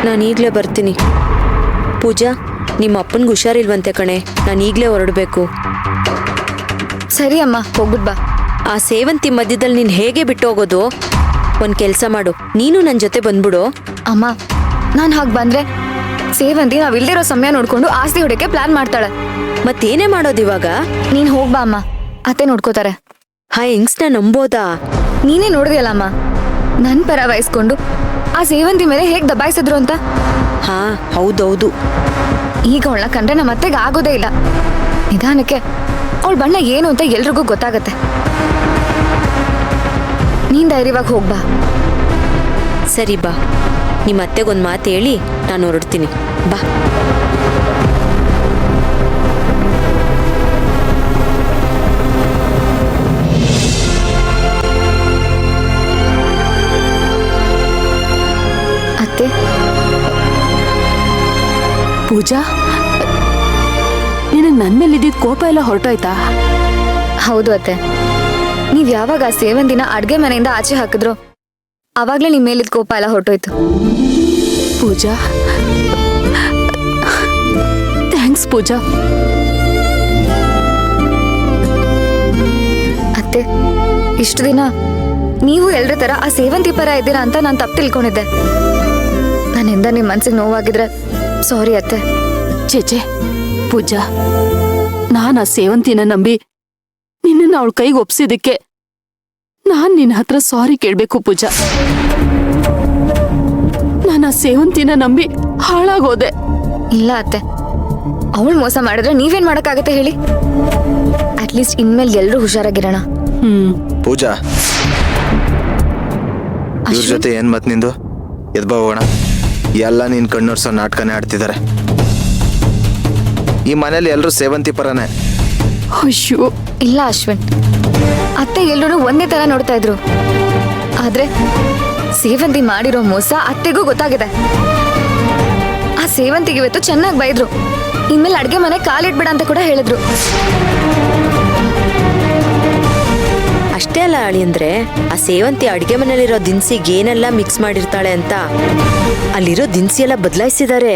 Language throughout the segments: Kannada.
ನಾನು ಈಗಲೇ ಬರ್ತೀನಿ. ಪೂಜಾ, ನಿಮ್ಮ ಅಪ್ಪನಿಗೆ ಹುಷಾರಿಲ್ವಂತೆ ಕಣೆ, ನಾನು ಈಗಲೇ ಹೊರಡಬೇಕು. ಸರಿ ಅಮ್ಮ, ಹೋಗ್ಬಿಟ್ ಬಾ. ಆ ಸೇವಂತಿ ಮಧ್ಯದಲ್ಲಿ ನೀನು ಹೇಗೆ ಬಿಟ್ಟು ಹೋಗೋದು? ಒಂದು ಕೆಲಸ ಮಾಡು, ನೀನು ನನ್ನ ಜೊತೆ ಬಂದ್ಬಿಡು. ಅಮ್ಮ, ನಾನು ಹಾಗೆ ಬಂದ್ರೆ ಸೇವಂತಿ ನಾವ್ ಇಲ್ದಿರೋ ಸಮಯ ನೋಡ್ಕೊಂಡು ಆಸ್ತಿ ಹೊಡೆಯಕ್ಕೆ ಪ್ಲಾನ್ ಮಾಡ್ತಾಳೆ. ಮತ್ತೇನೇ ಮಾಡೋದು ಇವಾಗ? ನೀನ್ ಹೋಗ್ಬಾ ಅಮ್ಮ, ಅತ್ತೆ ನೋಡ್ಕೋತಾರೆ. ಹಾ, ಹೆಂಗ್ಸ್ನ ನಂಬೋದಾ? ನೀನೇ ನೋಡಿದ್ಯಲ್ಲ ಅಮ್ಮ, ನನ್ ಪರ ವಹಿಸ್ಕೊಂಡು ಆ ಸೇವಂತಿ ಮೇಲೆ ಹೇಗ್ ದಬಾಯಿಸಿದ್ರು ಅಂತ. ಹಾ, ಹೌದೌದು. ಈಗ ಅವಳನ್ನ ಕಂಡ್ರೆ ನಮ್ಮ ಅತ್ತೆಗೆ ಆಗೋದೇ ಇಲ್ಲ. ನಿಧಾನಕ್ಕೆ ಅವಳ ಬಣ್ಣ ಏನು ಅಂತ ಎಲ್ರಿಗೂ ಗೊತ್ತಾಗತ್ತೆ. ನೀನ್ ಧೈರ್ಯವಾಗಿ ಹೋಗ್ಬಾ. ಸರಿ ಬಾ, ನಿಮ್ಮ ಅತ್ತೆಗೊಂದು ಮಾತು ಹೇಳಿ ನಾನು ಹೊರಡ್ತೀನಿ. ಬಾ. ಅತ್ತೆ, ಪೂಜಾ, ನಿನಗೆ ನನ್ನ ಮೇಲೆ ಇದ್ದಿದ್ದ ಕೋಪ ಎಲ್ಲ ಹೊರಟೋಯ್ತಾ? ಹೌದು ಅತ್ತೆ, ನೀವ್ ಯಾವಾಗ ಆ ಸೇವಂತಿನ ಅಡ್ಗೆ ಮನೆಯಿಂದ ಆಚೆ ಹಾಕಿದ್ರು ಅವಾಗ್ಲೇ ನಿಮ್ ಮೇಲಿದ್ ಕೋಪ ಎಲ್ಲ ಹೊರಟೋಯ್ತು. ಪೂಜಾ, ಥ್ಯಾಂಕ್ಸ್ ಪೂಜಾ. ಅತ್ತೆ, ಇಷ್ಟು ದಿನ ನೀವು ಎಲ್ರ ತರ ಆ ಸೇವಂತಿ ಪರ ಇದ್ದೀರಾ ಅಂತ ನಾನು ತಪ್ಪು ತಿಳ್ಕೊಂಡಿದ್ದೆ. ನನ್ನಿಂದ ನಿಮ್ ಮನ್ಸಿಗೆ ನೋವಾಗಿದ್ರೆ ಸಾರಿ ಅತ್ತೆ. ಚೇಚೆ ಪೂಜಾ, ನಾನು ಆ ಸೇವಂತಿನ ನಂಬಿ ನಿನ್ನನ್ನು ಅವಳ ಕೈಗೆ ಒಪ್ಸಿದಕ್ಕೆ ನಾನ್ ನಿನ್ನ ಹತ್ರ ಸಾರಿ ಕೇಳ್ಬೇಕು ಪೂಜಾ. ನಾನು ಆ ಸೇವಂತಿನ ನಂಬಿ ಹಾಳಾಗೋದೆ. ಇಲ್ಲ ಅತ್ತೆ, ಅವಳು ಮೋಸ ಮಾಡಿದ್ರೆ ನೀವೇನ್ ಮಾಡಕ್ಕಾಗತ್ತೆ ಹೇಳಿ? ಅಟ್ಲೀಸ್ಟ್ ಇನ್ಮೇಲೆ ಎಲ್ರೂ ಹುಷಾರಾಗಿರೋಣ. ಪೂಜಾ, ಇವ್ರ ಜೊತೆ ಏನ್ ಮತ್ ನಿಂದು? ಎದ್ಬಾ ಹೋಗೋಣ. ಎಲ್ಲ ನೀನ್ ಕಣ್ಣೋರ್ಸೋ ನಾಟಕನೇ ಆಡ್ತಿದ್ದಾರೆ. ಈ ಮನೇಲಿ ಎಲ್ರು ಸೇವಂತಿ ಪರನೇ. ಅಯ್ಯೋ ಇಲ್ಲ ಅಶ್ವಿನ್, ಅತ್ತೆ ಎಲ್ರೂ ಒಂದೇ ತರ ನೋಡ್ತಾ ಇದ್ರು. ಆದ್ರೆ ಸೇವಂತಿ ಮಾಡಿರೋ ಮೋಸ ಅತ್ತೆಗೂ ಗೊತ್ತಾಗಿದೆ. ಆ ಸೇವಂತಿಗೆ ಇವತ್ತು ಚೆನ್ನಾಗಿ ಬೈದ್ರು. ಇನ್ಮೇಲೆ ಅಡ್ಗೆ ಮನೆ ಕಾಲಿಡ್ಬೇಡ ಅಂತ ಕೂಡ ಹೇಳಿದ್ರು. ಅಷ್ಟೇ ಅಲ್ಲ ಅಳಿ, ಅಂದ್ರೆ ಆ ಸೇವಂತಿ ಅಡ್ಗೆ ಮನೇಲಿರೋ ದಿನಸಿಗೆ ಏನೆಲ್ಲ ಮಿಕ್ಸ್ ಮಾಡಿರ್ತಾಳೆ ಅಂತ ಅಲ್ಲಿರೋ ದಿನಸಿ ಎಲ್ಲ ಬದಲಾಯಿಸಿದ್ದಾರೆ.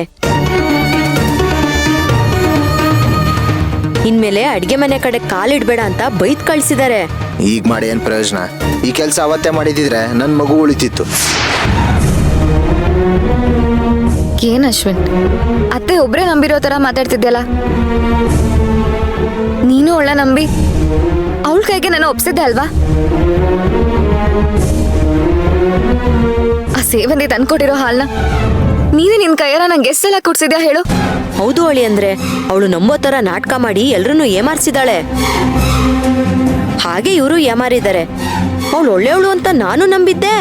ಇನ್ಮೇಲೆ ಅಡ್ಗೆ ಮನೆ ಕಡೆ ಕಾಲಿಡ್ಬೇಡ ಅಂತ ಬೈದ್ ಕಳ್ಸಿದ್ದಾರೆ. ಈಗ ಮಾಡಿ ಏನ್ ಪ್ರಯೋಜನ? ಈ ಕೆಲ್ಸ ಅವತ್ತೇ ಮಾಡಿದಿದ್ರೆ ನನ್ ಮಗು ಉಳಿತಿತ್ತು. ಏನ್ ಅಶ್ವಿನ್, ಅತ್ತೆ ಒಬ್ರೇ ನಂಬಿರೋ ತರ ಮಾತಾಡ್ತಿದ್ಯಲ್ಲ. ನೀನು ಒಳ್ಳೆ ನಂಬಿ ಅವಳ ಕೈಗೆ ನಾನು ಒಪ್ಸಿದ್ದೆ ಅಲ್ವಾ? ಆ ಸೇವಂತಿ ತಂದ್ಕೊಟ್ಟಿರೋ ಹಾಲ್ನ ನೀನೇ ನಿನ್ ಕೈಯಾರ ನಂಗೆ ಎಷ್ಟೆಲ್ಲ ಕುಡ್ಸಿದ್ಯಾ ಹೇಳು? ಹೌದು ಅಳಿ, ಅಂದ್ರೆ ಅವಳು ನಂಬೋ ತರ ನಾಟಕ ಮಾಡಿ ಎಲ್ರನ್ನೂ ಏಮಾರಿಸಿದಾಳೆ. ಹಾಗೆ ಇವರು ಏಮಾರಿದ್ದಾರೆ. ಅವಳು ಒಳ್ಳೆಯವಳು ಅಂತ ನಾನು ನಂಬಿದ್ದೆ.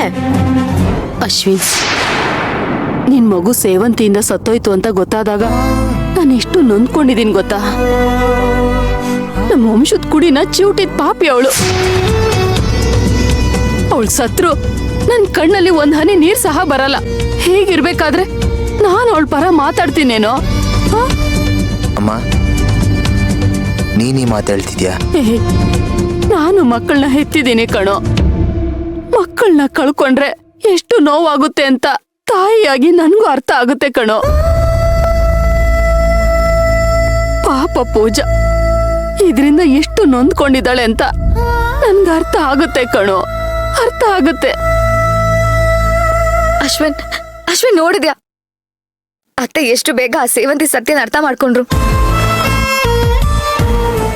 ಅಶ್ವಿನ್, ನಿನ್ ಮಗು ಸೇವಂತಿಯಿಂದ ಸತ್ತೋಯ್ತು ಅಂತ ಗೊತ್ತಾದಾಗ ನಾನು ಎಷ್ಟು ನೊಂದ್ಕೊಂಡಿದ್ದೀನಿ ಗೊತ್ತಾ? ನಮ್ಮ ವಂಶದ ಕುಡಿನ ಚಿವುಟಿದ್ ಪಾಪಿ ಅವಳು. ಅವಳು ಸತ್ರು ನನ್ ಕಣ್ಣಲ್ಲಿ ಒಂದ್ ಹನಿ ನೀರ್ ಸಹ ಬರಲ್ಲ. ಹೇಗಿರ್ಬೇಕಾದ್ರೆ ನಾನು ಅವಳ ಪರ ಮಾತಾಡ್ತೀನೇನೋ? ಅಮ್ಮ, ನೀನೀ ಮಾತಾಡ್ತಿದ್ಯಾ? ನಾನು ಮಕ್ಕಳನ್ನ ಹೆತ್ತಿದ್ದೀನಿ ಕಣೋ. ಮಕ್ಕಳನ್ನ ಕಳ್ಕೊಂಡ್ರೆ ಎಷ್ಟು ನೋವಾಗುತ್ತೆ ಅಂತ ತಾಯಿಯಾಗಿ ನನ್ಗೂ ಅರ್ಥ ಆಗುತ್ತೆ ಕಣೋ. ಪಾಪ ಪೂಜಾ ಇದರಿಂದ ಎಷ್ಟು ನೊಂದ್ಕೊಂಡಿದ್ದಾಳೆ ಅಂತ ನನ್ಗೆ ಅರ್ಥ ಆಗುತ್ತೆ ಕಣೋ, ಅರ್ಥ ಆಗುತ್ತೆ. ಅಶ್ವಿನ್, ಅಶ್ವಿನ್ ನೋಡಿದ್ಯಾ ಅತ್ತೆ ಎಷ್ಟು ಬೇಗ ಆ ಸೇವಂತಿ ಸತ್ಯನ ಅರ್ಥ ಮಾಡ್ಕೊಂಡ್ರು.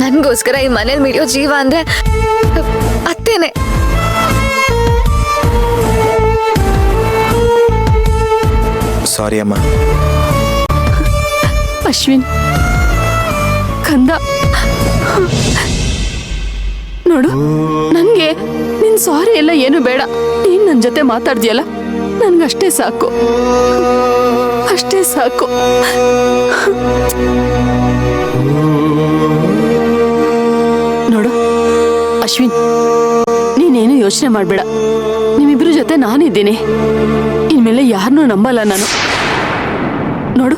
ನನ್ಗೋಸ್ಕರ ಈ ಮನೇಲಿ ಮಿಡಿಯೋ ಜೀವ ಅಂದ್ರೆ ಅತ್ತೇನೆ. ಸಾರಿ ಅಮ್ಮ. ಅಶ್ವಿನ್ ಕಂದ, ನೋಡು, ನನ್ಗೆ ನಿನ್ ಸಾರಿ ಎಲ್ಲ ಏನು ಬೇಡ. ನೀನ್ ನನ್ ಜೊತೆ ಮಾತಾಡ್ದಿಯಲ್ಲ, ನನ್ಗಷ್ಟೇ ಸಾಕು, ಅಷ್ಟೇ ಸಾಕು. ನೋಡು ಅಶ್ವಿನ್, ನೀನೇನು ಯೋಚನೆ ಮಾಡ್ಬೇಡ. ನಿಮ್ಮಿಬ್ರ ಜೊತೆ ನಾನಿದ್ದೀನಿ. ಇನ್ಮೇಲೆ ಯಾರನ್ನೂ ನಂಬಲ್ಲ ನಾನು. ನೋಡು,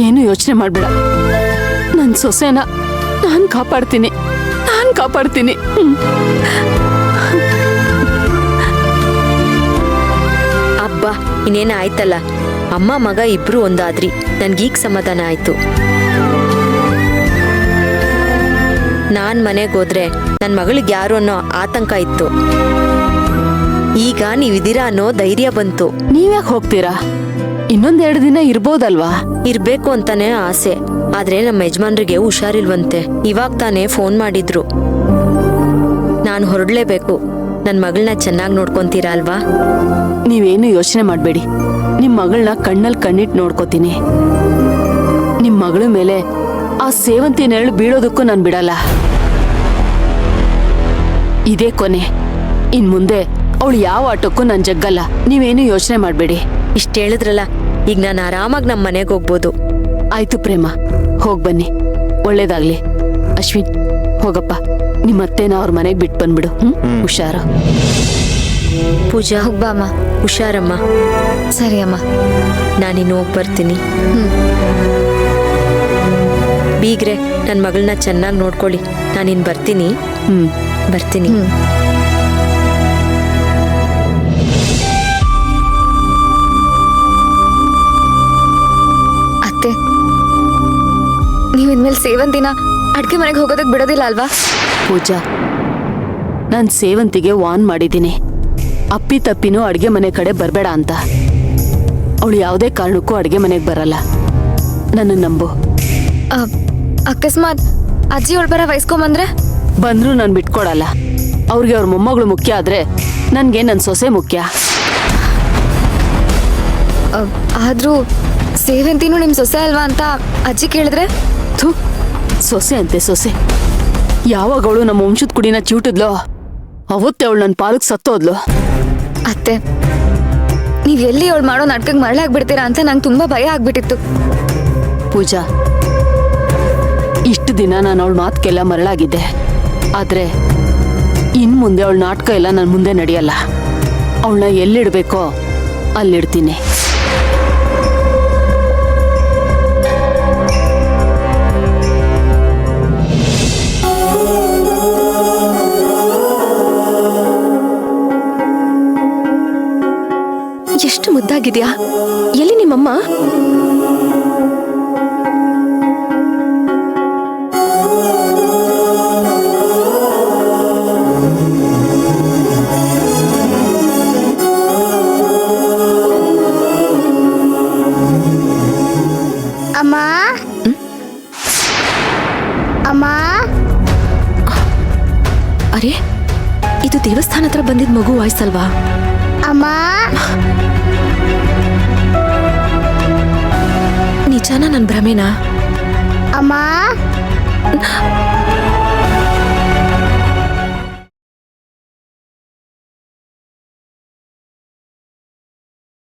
ಏನು ಯೋಚನೆ ಮಾಡ್ಬೇಡ. ನನ್ನ ಸೊಸೆನ ನಾನು ಕಾಪಾಡ್ತೀನಿ. ಅಬ್ಬಾ, ಇನ್ನೇನ ಆಯ್ತಲ್ಲ. ಅಮ್ಮ ಮಗ ಇಬ್ರು ಒಂದಾದ್ರಿ. ನನ್ಗೀಗ ಸಮಾಧಾನ ಆಯ್ತು. ನಾನ್ ಮನೆಗೆ ಹೋದ್ರೆ ನನ್ ಮಗಳಿಗೆ ಯಾರು ಅನ್ನೋ ಆತಂಕ ಇತ್ತು. ಈಗ ನೀವಿದ್ದೀರಾ ಅನ್ನೋ ಧೈರ್ಯ ಬಂತು. ನೀವ್ಯಾಕೆ ಹೋಗ್ತೀರಾ? ಇನ್ನೊಂದೆರಡು ದಿನ ಇರ್ಬೋದಲ್ವಾ? ಇರ್ಬೇಕು ಅಂತಾನೆ ಆಸೆ. ಆದ್ರೆ ನಮ್ಮ ಯಜಮಾನ್ರಿಗೆ ಹುಷಾರಿಲ್ವಂತೆ. ಇವಾಗ ತಾನೇ ಫೋನ್ ಮಾಡಿದ್ರು. ನಾನು ಹೊರಡ್ಲೇಬೇಕು. ನನ್ ಮಗಳನ್ನ ಚೆನ್ನಾಗಿ ನೋಡ್ಕೊಂತೀರಾ ಅಲ್ವಾ? ನೀವೇನು ಯೋಚನೆ ಮಾಡ್ಬೇಡಿ. ನಿಮ್ ಮಗಳನ್ನ ಕಣ್ಣಲ್ಲಿ ಕಣ್ಣಿಟ್ಟು ನೋಡ್ಕೋತೀನಿ. ನಿಮ್ ಮಗಳ ಮೇಲೆ ಆ ಸೇವಂತಿ ನೆರಳು ಬೀಳೋದಕ್ಕೂ ನಾನು ಬಿಡಲ್ಲ. ಇದೇ ಕೊನೆ. ಇನ್ ಮುಂದೆ ಅವಳು ಯಾವ ಆಟಕ್ಕೂ ನಾನು ಜಗ್ಗಲ್ಲ. ನೀವೇನು ಯೋಚನೆ ಮಾಡ್ಬೇಡಿ. ಇಷ್ಟ ಹೇಳಿದ್ರಲ್ಲ, ಈಗ ನಾನು ಆರಾಮಾಗಿ ನಮ್ಮ ಮನೆಗೆ ಹೋಗ್ಬೋದು. ಆಯ್ತು ಪ್ರೇಮ, ಹೋಗ್ ಬನ್ನಿ. ಒಳ್ಳೇದಾಗ್ಲಿ. ಅಶ್ವಿನ್, ಹೋಗಪ್ಪ. ನಿಮ್ಮತ್ತೇನ ಅವ್ರ ಮನೆಗೆ ಬಿಟ್ಟು ಬಂದ್ಬಿಡು. ಹುಷಾರು. ಪೂಜಾ, ಹೋಗ್ಬಾ ಅಮ್ಮ. ಹುಷಾರಮ್ಮ. ಸರಿ ಅಮ್ಮ. ನಾನಿನ್ನು ಹೋಗಿ ಬರ್ತೀನಿ. ಹ್ಮ್. ಬೀಗ್ರೆ, ನನ್ನ ಮಗಳನ್ನ ಚೆನ್ನಾಗಿ ನೋಡ್ಕೊಳ್ಳಿ. ನಾನಿನ್ ಬರ್ತೀನಿ. ಬರ್ತೀನಿ. ಅತ್ತೆ, ನೀವಿನ್ಮೇಲೆ ಸೇವಂತಿನ ಅಡ್ಗೆ ಮನೆಗೆ ಹೋಗೋದಕ್ಕೆ ಬಿಡೋದಿಲ್ಲ ಅಲ್ವಾ? ಪೂಜಾ, ನಾನ್ ಸೇವಂತಿಗೆ ವಾನ್ ಮಾಡಿದ್ದೀನಿ. ಅಪ್ಪಿ ತಪ್ಪಿನೂ ಅಡ್ಗೆ ಮನೆ ಕಡೆ ಬರಬೇಡ ಅಂತ. ಅವಳು ಯಾವುದೇ ಕಾರಣಕ್ಕೂ ಅಡ್ಗೆ ಮನೆಗೆ ಬರಲ್ಲ. ನನ್ನ ನಂಬು. ಅಕಸ್ಮಾತ್ ಅಜ್ಜಿ ಅವಳ ಬರ ವಹಿಸ್ಕೊಂಬಂದ್ರೆ? ಬಂದ್ರೂ ನಾನು ಬಿಟ್ಕೊಡಲ್ಲ. ಅವ್ರಿಗೆ ಅವ್ರ ಮೊಮ್ಮಗಳು ಮುಖ್ಯ ಆದ್ರೆ ನನ್ಗೆ ನನ್ನ ಸೊಸೆ ಮುಖ್ಯ. ಆದ್ರೂ ಸೇವಂತಿನೂ ನಿಮ್ ಸೊಸೆ ಅಲ್ವಾ ಅಂತ ಅಜ್ಜಿ ಕೇಳಿದ್ರೆ? ಥು, ಸೊಸೆ ಅಂತೆ ಸೊಸೆ. ಯಾವಾಗ ಅವಳು ನಮ್ಮ ವಂಶದ ಕುಡಿನ ಚಿವುಟಿದ್ಲೋ ಅವತ್ತೇ ಅವಳು ನನ್ನ ಪಾಲಕ್ ಸತ್ತೋದ್ಲು. ಅತ್ತೆ, ನೀವ್ ಎಲ್ಲಿ ಅವಳು ಮಾಡೋ ನಾಟಕಕ್ಕೆ ಮರಳಾಗ್ಬಿಡ್ತೀರಾ ಅಂತ ನಂಗೆ ತುಂಬಾ ಭಯ ಆಗ್ಬಿಟ್ಟಿತ್ತು. ಪೂಜಾ, ಇಷ್ಟು ದಿನ ನಾನು ಅವಳ ಮಾತಕ್ಕೆಲ್ಲ ಮರಳಾಗಿದ್ದೆ. ಆದ್ರೆ ಇನ್ ಮುಂದೆ ಅವಳ ನಾಟಕ ಎಲ್ಲ ನನ್ನ ಮುಂದೆ ನಡೆಯಲ್ಲ. ಅವಳನ್ನ ಎಲ್ಲಿಡ್ಬೇಕೋ ಅಲ್ಲಿಡ್ತೀನಿ. ಎಷ್ಟು ಮುದ್ದಾಗಿದ್ಯಾ. ಎಲ್ಲಿ ನಿಮ್ಮಮ್ಮ? ಅಮ್ಮ ಅಮ್ಮ, ಅರೆ, ಇದು ದೇವಸ್ಥಾನ ಹತ್ರ ಬಂದಿದ್ ಮಗು ವಾಯ್ಸಲ್ವಾ? ಅಮ್ಮ, ನಿಜಾನ ನನ್ ಭ್ರಮೆನಾ? ಅಮ್ಮ.